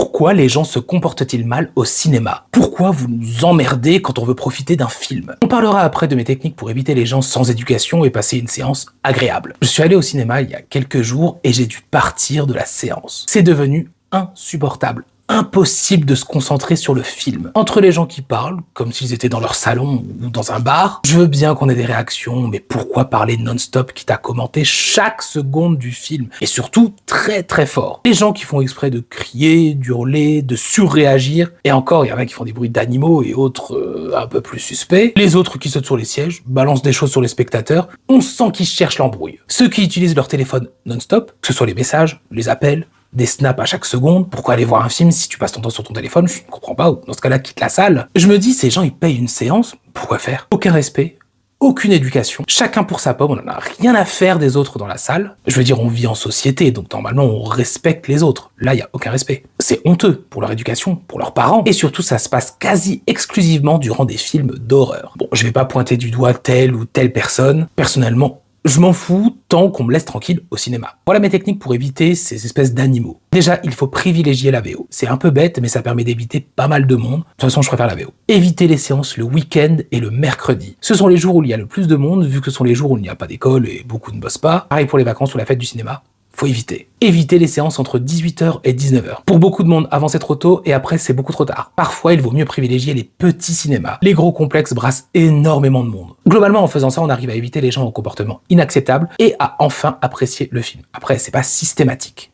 Pourquoi les gens se comportent-ils mal au cinéma? Pourquoi vous nous emmerdez quand on veut profiter d'un film? On parlera après de mes techniques pour éviter les gens sans éducation et passer une séance agréable. Je suis allé au cinéma il y a quelques jours et j'ai dû partir de la séance. C'est devenu insupportable. Impossible de se concentrer sur le film. Entre les gens qui parlent, comme s'ils étaient dans leur salon ou dans un bar, je veux bien qu'on ait des réactions, mais pourquoi parler non-stop quitte à commenter chaque seconde du film? Et surtout, très très fort. Les gens qui font exprès de crier, d'hurler, de surréagir, et encore, il y en a qui font des bruits d'animaux et autres un peu plus suspects. Les autres qui sautent sur les sièges, balancent des choses sur les spectateurs, on sent qu'ils cherchent l'embrouille. Ceux qui utilisent leur téléphone non-stop, que ce soit les messages, les appels, des snaps à chaque seconde, pourquoi aller voir un film si tu passes ton temps sur ton téléphone? Je ne comprends pas, ou dans ce cas-là, quitte la salle. Je me dis, ces gens, ils payent une séance, pourquoi faire? Aucun respect, aucune éducation, chacun pour sa pomme, on n'en a rien à faire des autres dans la salle. Je veux dire, on vit en société, donc normalement, on respecte les autres. Là, il n'y a aucun respect. C'est honteux pour leur éducation, pour leurs parents, et surtout, ça se passe quasi exclusivement durant des films d'horreur. Bon, je vais pas pointer du doigt telle ou telle personne, personnellement, je m'en fous tant qu'on me laisse tranquille au cinéma. Voilà mes techniques pour éviter ces espèces d'animaux. Déjà, il faut privilégier la VO. C'est un peu bête, mais ça permet d'éviter pas mal de monde. De toute façon, je préfère la VO. Évitez les séances le week-end et le mercredi. Ce sont les jours où il y a le plus de monde, vu que ce sont les jours où il n'y a pas d'école et beaucoup ne bossent pas. Pareil pour les vacances ou la fête du cinéma. Faut éviter. Évitez les séances entre 18h et 19h. Pour beaucoup de monde, avant c'est trop tôt et après c'est beaucoup trop tard. Parfois, il vaut mieux privilégier les petits cinémas. Les gros complexes brassent énormément de monde. Globalement, en faisant ça, on arrive à éviter les gens au comportement inacceptable et à enfin apprécier le film. Après, c'est pas systématique.